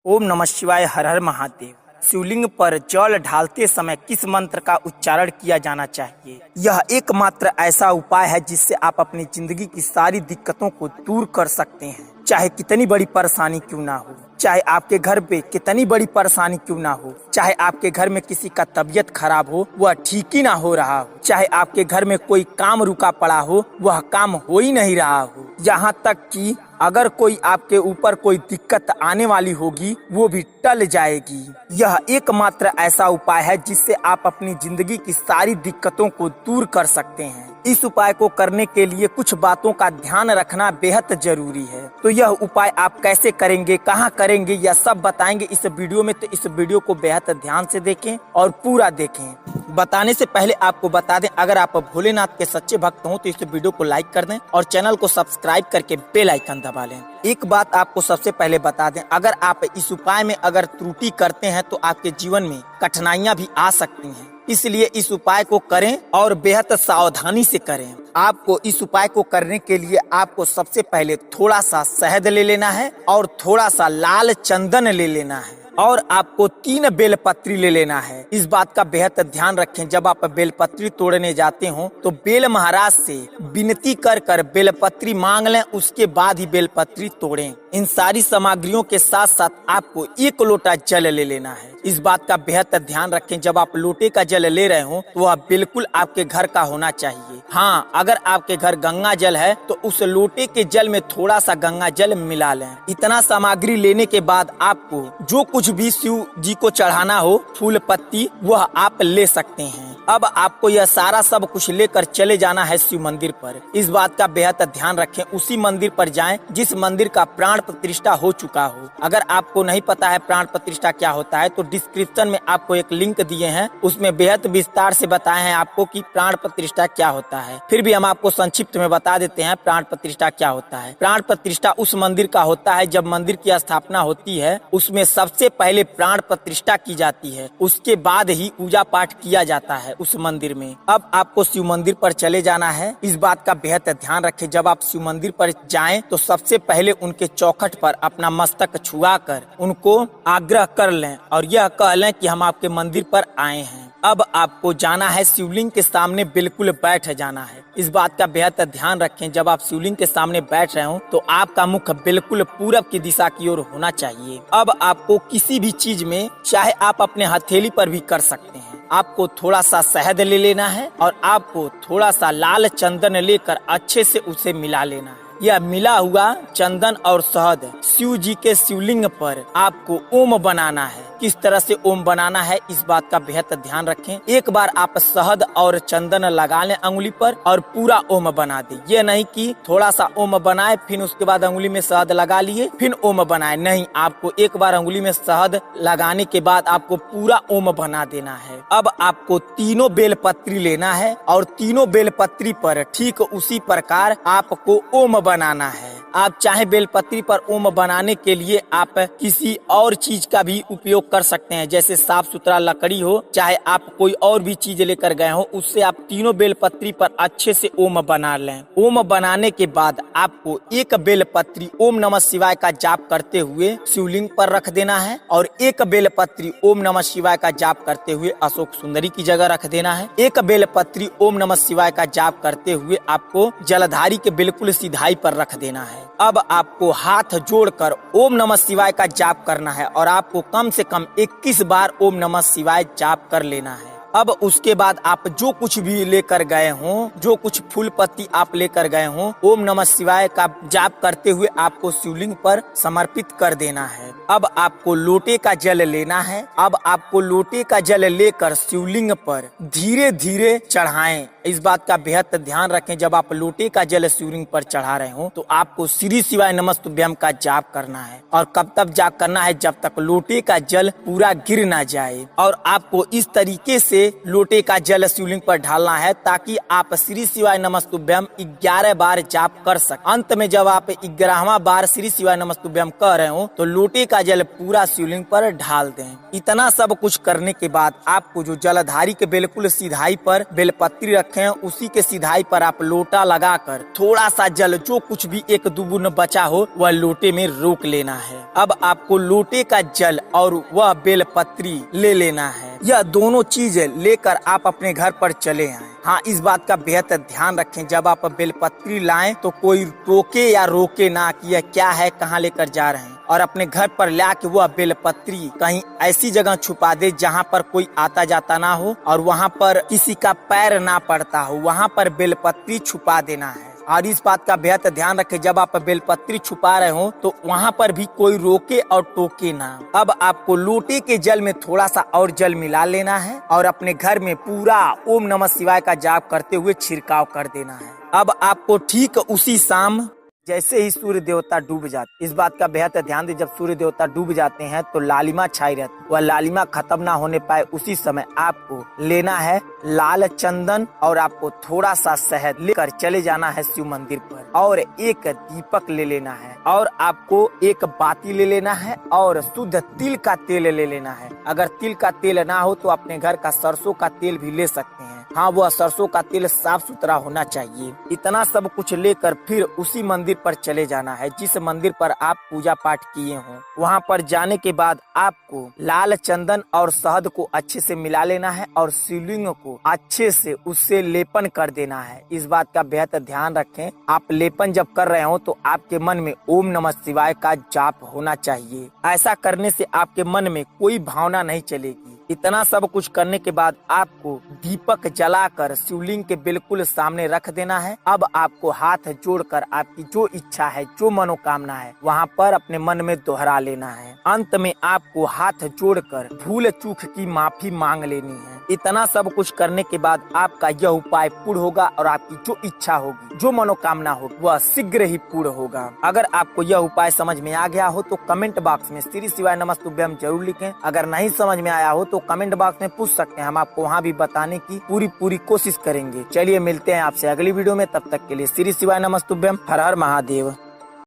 ओम नमः शिवाय। हर हर महादेव। शिवलिंग पर जल ढालते समय किस मंत्र का उच्चारण किया जाना चाहिए? यह एकमात्र ऐसा उपाय है जिससे आप अपनी जिंदगी की सारी दिक्कतों को दूर कर सकते हैं। चाहे कितनी बड़ी परेशानी क्यों ना हो, चाहे आपके घर पे कितनी बड़ी परेशानी क्यों ना हो, चाहे आपके घर में किसी का तबीयत खराब हो, वह ठीक ही ना हो रहा हो, चाहे आपके घर में कोई काम रुका पड़ा हो, वह काम हो ही नहीं रहा हो, यहाँ तक कि अगर कोई आपके ऊपर कोई दिक्कत आने वाली होगी वो भी टल जाएगी। यह एकमात्र ऐसा उपाय है जिससे आप अपनी जिंदगी की सारी दिक्कतों को दूर कर सकते हैं। इस उपाय को करने के लिए कुछ बातों का ध्यान रखना बेहद जरूरी है। तो यह उपाय आप कैसे करेंगे, कहाँ करेंगे, यह सब बताएंगे इस वीडियो में। तो इस वीडियो को बेहद ध्यान से देखें और पूरा देखें। बताने से पहले आपको बता दें, अगर आप भोलेनाथ के सच्चे भक्त हो तो इस वीडियो को लाइक कर दें और चैनल को सब्सक्राइब करके बेल आइकन दबा लें। एक बात आपको सबसे पहले बता दें, अगर आप इस उपाय में अगर त्रुटि करते हैं तो आपके जीवन में कठिनाइयां भी आ सकती हैं। इसलिए इस उपाय को करें और बेहद सावधानी से करें। आपको इस उपाय को करने के लिए आपको सबसे पहले थोड़ा सा शहद ले लेना है और थोड़ा सा लाल चंदन ले लेना है और आपको 3 बेलपत्री ले लेना है। इस बात का बेहद ध्यान रखें, जब आप बेलपत्री तोड़ने जाते हो तो बेल महाराज से विनती कर कर बेलपत्री मांग लें, उसके बाद ही बेलपत्री तोड़ें। इन सारी सामग्रियों के साथ साथ आपको 1 लोटा जल ले लेना है। इस बात का बेहद ध्यान रखें, जब आप लोटे का जल ले रहे हो तो वह बिल्कुल आपके घर का होना चाहिए। हाँ, अगर आपके घर गंगा जल है तो उस लोटे के जल में थोड़ा सा गंगा जल मिला लें। इतना सामग्री लेने के बाद आपको जो कुछ भी शिव जी को चढ़ाना हो, फूल पत्ती, वह आप ले सकते हैं। अब आपको यह सारा सब कुछ लेकर चले जाना है शिव मंदिर पर। इस बात का बेहद ध्यान रखें, उसी मंदिर पर जाएं जिस मंदिर का प्राण प्रतिष्ठा हो चुका हो। अगर आपको नहीं पता है प्राण प्रतिष्ठा क्या होता है तो डिस्क्रिप्शन में आपको एक लिंक दिए हैं, उसमें बेहद विस्तार से बताए हैं आपको कि प्राण प्रतिष्ठा क्या होता है। फिर भी हम आपको संक्षिप्त में बता देते हैं प्राण प्रतिष्ठा क्या होता है। प्राण प्रतिष्ठा उस मंदिर का होता है जब मंदिर की स्थापना होती है, उसमें सबसे पहले प्राण प्रतिष्ठा की जाती है, उसके बाद ही पूजा पाठ किया जाता है उस मंदिर में। अब आपको शिव मंदिर पर चले जाना है। इस बात का बेहद ध्यान रखें, जब आप शिव मंदिर पर जाएं तो सबसे पहले उनके चौखट पर अपना मस्तक छुआ कर उनको आग्रह कर लें और यह कह लें कि हम आपके मंदिर पर आए हैं। अब आपको जाना है शिवलिंग के सामने, बिल्कुल बैठ जाना है। इस बात का बेहद ध्यान रखें, जब आप शिवलिंग के सामने बैठ रहे हो तो आपका मुख बिल्कुल पूरब की दिशा की ओर होना चाहिए। अब आपको किसी भी चीज में, चाहे आप अपने हथेली पर भी कर सकते हैं, आपको थोड़ा सा शहद ले लेना है और आपको थोड़ा सा लाल चंदन लेकर अच्छे से उसे मिला लेना है। यह मिला हुआ चंदन और शहद शिव जी के शिवलिंग पर आपको ओम बनाना है। किस तरह से ओम बनाना है इस बात का बेहद ध्यान रखें। एक बार आप शहद और चंदन लगा लें अंगुली पर और पूरा ओम बना दें। यह नहीं कि थोड़ा सा ओम बनाए फिर उसके बाद अंगुली में शहद लगा लिए फिर ओम बनाए, नहीं, आपको एक बार अंगुली में शहद लगाने के बाद आपको पूरा ओम बना देना है। अब आपको 3 बेलपत्री लेना है और 3 बेलपत्री पर ठीक उसी प्रकार आपको ओम बनाना है। आप चाहे बेलपत्री पर ओम बनाने के लिए आप किसी और चीज का भी उपयोग कर सकते हैं, जैसे साफ सुथरा लकड़ी हो, चाहे आप कोई और भी चीज लेकर गए हो, उससे आप 3 बेलपत्री पर अच्छे से ओम बना लें। ओम बनाने के बाद आपको 1 बेलपत्री ओम नमः शिवाय का जाप करते हुए शिवलिंग पर रख देना है और 1 बेलपत्री ओम नमः शिवाय का जाप करते हुए अशोक सुंदरी की जगह रख देना है। 1 बेलपत्री ओम नमः शिवाय का जाप करते हुए आपको जलधारी के बिल्कुल सीधाई पर रख देना है। अब आपको हाथ जोड़कर ओम नमः शिवाय का जाप करना है और आपको कम से कम 21 बार ओम नमः शिवाय जाप कर लेना है। अब उसके बाद आप जो कुछ भी लेकर गए हो, जो कुछ फूल पत्ती आप लेकर गए हो, ओम नमः शिवाय का जाप करते हुए आपको शिवलिंग पर समर्पित कर देना है। अब आपको लोटे का जल लेना है। अब आपको लोटे का जल लेकर शिवलिंग पर धीरे धीरे चढ़ाएं। इस बात का बेहद ध्यान रखें, जब आप लोटे का जल शिवलिंग पर चढ़ा रहे हो तो आपको श्री शिवाय नमस्तुभ्यम का जाप करना है और कब तक जाप करना है, जब तक लोटे का जल पूरा गिर ना जाए। और आपको इस तरीके से लोटे का जल शिवलिंग पर ढालना है ताकि आप श्री शिवाय नमस्तुभ्यम 11 बार जाप कर सकें। अंत में जब आप 11वां बार श्री शिवाय नमस्तुभ्यम कह रहे हो तो लोटे का जल पूरा शिवलिंग पर ढाल दें। इतना सब कुछ करने के बाद आपको जो जलधारी के बिल्कुल सीधाई पर बेलपत्री रख रखे हैं उसी के सिधाई पर आप लोटा लगाकर थोड़ा सा जल, जो कुछ भी एक दो बूंद बचा हो वह लोटे में रोक लेना है। अब आपको लोटे का जल और वह बेलपत्री ले लेना है। यह दोनों चीज लेकर आप अपने घर पर चले आए। हाँ, इस बात का बेहद ध्यान रखें, जब आप बेलपत्री लाएं तो कोई टोके या रोके ना कि यह क्या है, कहाँ लेकर जा रहे हैं। और अपने घर पर ला के वह बेलपत्री कहीं ऐसी जगह छुपा दे जहाँ पर कोई आता जाता ना हो और वहाँ पर किसी का पैर ना पड़ता हो, वहाँ पर बेलपत्री छुपा देना है। और इस बात का बेहद ध्यान रखें, जब आप बेलपत्री छुपा रहे हो तो वहाँ पर भी कोई रोके और टोके ना। अब आपको लोटे के जल में थोड़ा सा और जल मिला लेना है और अपने घर में पूरा ओम नमः शिवाय का जाप करते हुए छिड़काव कर देना है। अब आपको ठीक उसी शाम जैसे ही सूर्य देवता डूब जाते, इस बात का बेहद ध्यान दें, जब सूर्य देवता डूब जाते हैं तो लालिमा छाई रहती, वह लालिमा खत्म ना होने पाए उसी समय आपको लेना है लाल चंदन और आपको थोड़ा सा शहद लेकर चले जाना है शिव मंदिर पर और एक दीपक ले लेना है और आपको एक बाती ले लेना है और शुद्ध तिल का तेल ले लेना है। अगर तिल का तेल ना हो तो अपने घर का सरसों का तेल भी ले सकते हैं। हाँ, वह सरसों का तेल साफ सुथरा होना चाहिए। इतना सब कुछ लेकर फिर उसी मंदिर पर चले जाना है जिस मंदिर पर आप पूजा पाठ किए हो। वहाँ पर जाने के बाद आपको लाल चंदन और शहद को अच्छे से मिला लेना है और शिवलिंग को अच्छे से उससे लेपन कर देना है। इस बात का बेहद ध्यान रखें, आप लेपन जब कर रहे हो तो आपके मन में ओम नमः शिवाय का जाप होना चाहिए। ऐसा करने से आपके मन में कोई भावना नहीं चलेगी। इतना सब कुछ करने के बाद आपको दीपक जलाकर शिवलिंग के बिल्कुल सामने रख देना है। अब आपको हाथ जोड़कर आपकी जो इच्छा है, जो मनोकामना है, वहाँ पर अपने मन में दोहरा लेना है। अंत में आपको हाथ जोड़कर भूल चूक की माफी मांग लेनी है। इतना सब कुछ करने के बाद आपका यह उपाय पूर्ण होगा और आपकी जो इच्छा होगी, जो मनोकामना होगी, वह शीघ्र ही पूर्ण होगा। अगर आपको यह उपाय समझ में आ गया हो तो कमेंट बॉक्स में श्री शिवाय नमस्तुभ्यम जरूर लिखें। अगर नहीं समझ में आया हो तो कमेंट बॉक्स में पूछ सकते हैं, हम आपको वहाँ भी बताने की पूरी कोशिश करेंगे। चलिए मिलते हैं आपसे अगली वीडियो में, तब तक के लिए श्री शिवाय नमस्तुभ्यम। हर हर महादेव।